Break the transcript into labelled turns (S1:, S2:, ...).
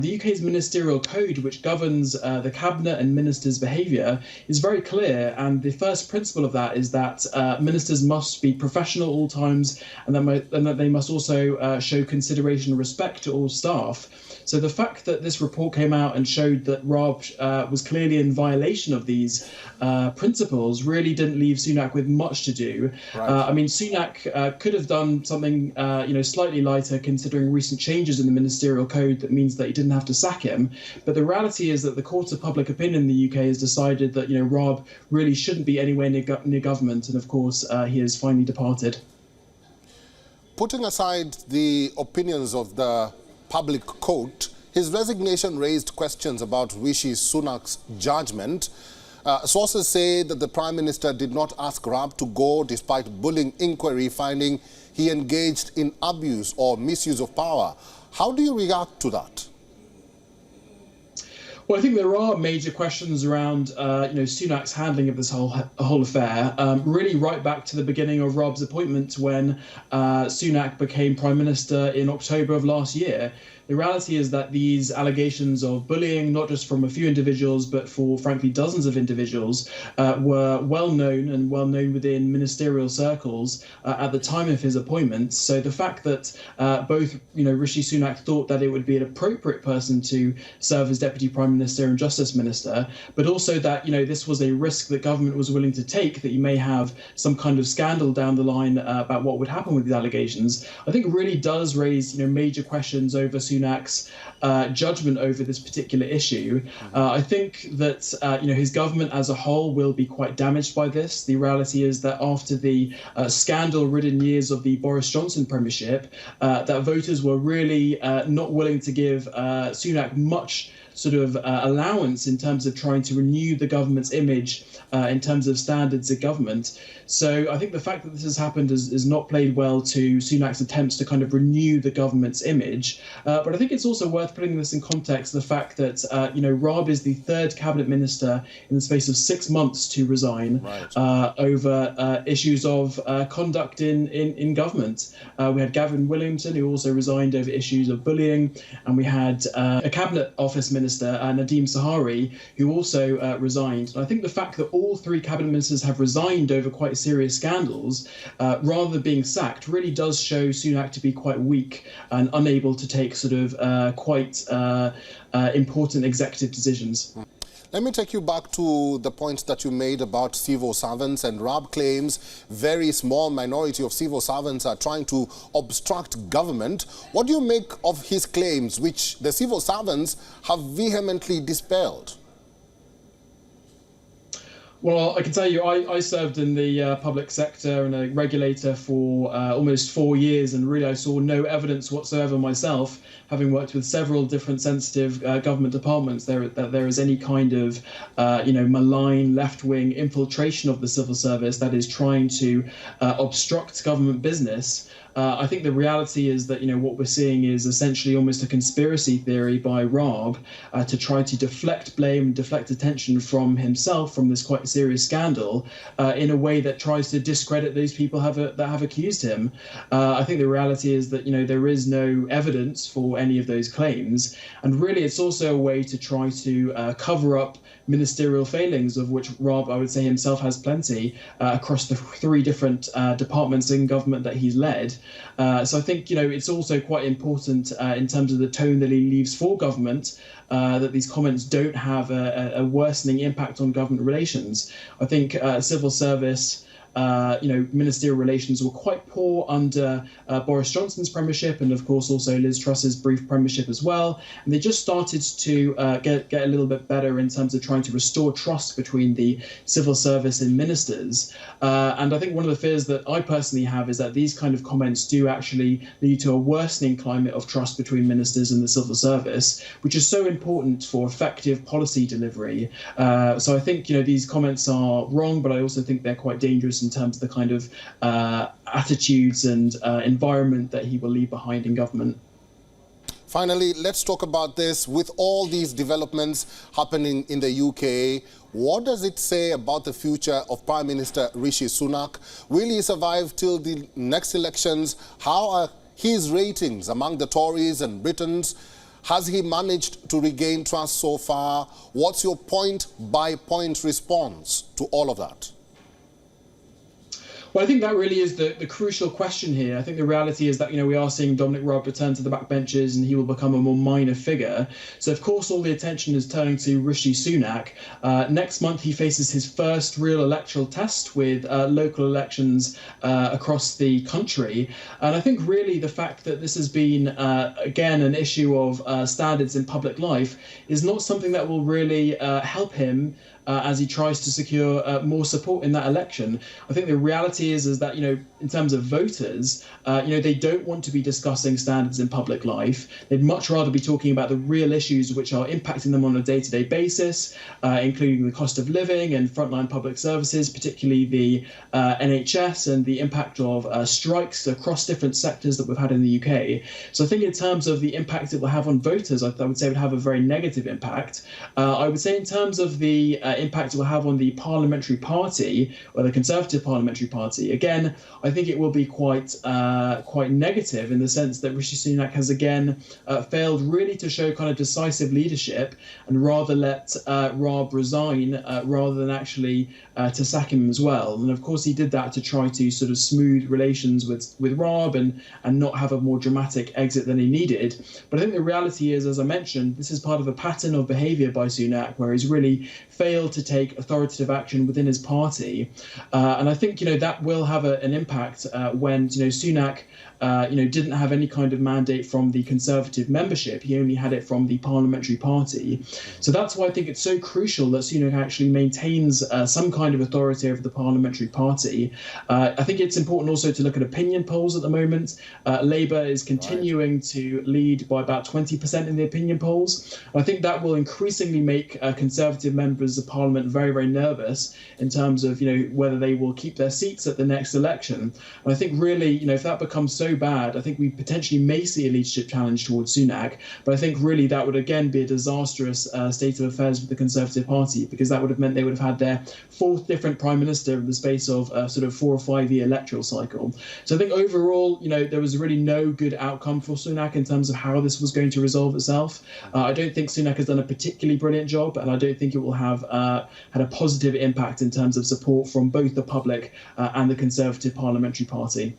S1: The UK's ministerial code, which governs the cabinet and ministers' behaviour, is very clear. And the first principle of that is that ministers must be professional at all times, and that they must also show consideration and respect to all staff. So the fact that this report came out and showed that Raab was clearly in violation of these principles really didn't leave Sunak with much to do.
S2: Right.
S1: I mean, Sunak could have done something, slightly lighter, considering recent changes in the ministerial code that means that he didn't have to sack him. But the reality is that the Court of Public Opinion in the UK has decided that, Raab really shouldn't be anywhere near government. And of course, he has finally departed.
S2: Putting aside the opinions of the public court, his resignation raised questions about Rishi Sunak's judgment. Sources say that the Prime Minister did not ask Raab to go despite bullying inquiry finding he engaged in abuse or misuse of power. How do you react to that?
S1: Well, I think there are major questions around, Sunak's handling of this whole affair, really right back to the beginning of Raab's appointment when Sunak became Prime Minister in October of last year. The reality is that these allegations of bullying, not just from a few individuals, but for, frankly, dozens of individuals, were well known within ministerial circles at the time of his appointment. So the fact that both, Rishi Sunak thought that it would be an appropriate person to serve as Deputy Prime Minister and Justice Minister, but also that, this was a risk that government was willing to take, that you may have some kind of scandal down the line about what would happen with these allegations, I think really does raise, major questions over Sunak's judgment over this particular issue. I think that his government as a whole will be quite damaged by this. The reality is that after the scandal-ridden years of the Boris Johnson premiership, that voters were really not willing to give Sunak much sort of allowance in terms of trying to renew the government's image in terms of standards of government. So I think the fact that this has happened has not played well to Sunak's attempts to kind of renew the government's image. But I think it's also worth putting this in context, the fact that, Raab is the third cabinet minister in the space of 6 months to resign over issues of conduct in government. We had Gavin Williamson, who also resigned over issues of bullying, and we had a cabinet office minister, Nadeem Sahari, who also resigned. And I think the fact that all three cabinet ministers have resigned over quite serious scandals, rather than being sacked, really does show Sunak to be quite weak and unable to take sort of quite important executive decisions.
S2: Let me take you back to the point that you made about civil servants, and Raab claims very small minority of civil servants are trying to obstruct government. What do you make of his claims, which the civil servants have vehemently dispelled?
S1: Well, I can tell you, I served in the public sector and a regulator for almost 4 years, and really I saw no evidence whatsoever myself, having worked with several different sensitive government departments, that there is any kind of, malign left-wing infiltration of the civil service that is trying to obstruct government business. I think the reality is that, what we're seeing is essentially almost a conspiracy theory by Raab to try to deflect blame and deflect attention from himself, from this quite serious scandal, in a way that tries to discredit those people that have accused him. I think the reality is that, there is no evidence for any of those claims. And really, it's also a way to try to cover up ministerial failings, of which Raab, I would say himself, has plenty across the 3 different departments in government that he's led. So I think, it's also quite important in terms of the tone that he leaves for government, that these comments don't have a worsening impact on government relations. I think civil service, ministerial relations were quite poor under Boris Johnson's premiership, and of course also Liz Truss's brief premiership as well. And they just started to get a little bit better in terms of trying to restore trust between the civil service and ministers. And I think one of the fears that I personally have is that these kind of comments do actually lead to a worsening climate of trust between ministers and the civil service, which is so important for effective policy delivery. So I think, these comments are wrong, but I also think they're quite dangerous in terms of the kind of attitudes and environment that he will leave behind in government.
S2: Finally, let's talk about this. With all these developments happening in the UK, what does it say about the future of Prime Minister Rishi Sunak? Will he survive till the next elections? How are his ratings among the Tories and Britons? Has he managed to regain trust so far? What's your point-by-point response to all of that?
S1: Well, I think that really is the crucial question here. I think the reality is that, we are seeing Dominic Raab return to the backbenches and he will become a more minor figure. So, of course, all the attention is turning to Rishi Sunak. Next month, he faces his first real electoral test with local elections across the country. And I think really the fact that this has been, again, an issue of standards in public life is not something that will really help him as he tries to secure more support in that election. I think the reality is that, in terms of voters, they don't want to be discussing standards in public life. They'd much rather be talking about the real issues which are impacting them on a day-to-day basis, including the cost of living and frontline public services, particularly the NHS and the impact of strikes across different sectors that we've had in the UK. So I think in terms of the impact it will have on voters, I would say it would have a very negative impact. I would say in terms of the impact it will have on the parliamentary party or the Conservative parliamentary party, again, I think it will be quite negative in the sense that Rishi Sunak has again failed really to show kind of decisive leadership and rather let Raab resign rather than actually to sack him as well. And of course he did that to try to sort of smooth relations with Raab and not have a more dramatic exit than he needed. But I think the reality is, as I mentioned, this is part of a pattern of behaviour by Sunak where he's really failed to take authoritative action within his party. And I think, that will have an impact when, Sunak, didn't have any kind of mandate from the Conservative membership. He only had it from the parliamentary party. So that's why I think it's so crucial that Sunak actually maintains some kind of authority over the parliamentary party. I think it's important also to look at opinion polls at the moment. Labour is continuing to lead by about 20% in the opinion polls. I think that will increasingly make Conservative members of Parliament very, very nervous in terms of, whether they will keep their seats at the next election. And I think really, if that becomes so bad, I think we potentially may see a leadership challenge towards Sunak. But I think really that would again be a disastrous state of affairs with the Conservative Party, because that would have meant they would have had their fourth different prime minister in the space of sort of 4 or 5 year electoral cycle. So I think overall, there was really no good outcome for Sunak in terms of how this was going to resolve itself. I don't think Sunak has done a particularly brilliant job, and I don't think it will have had a positive impact in terms of support from both the public and the Conservative parliamentary party.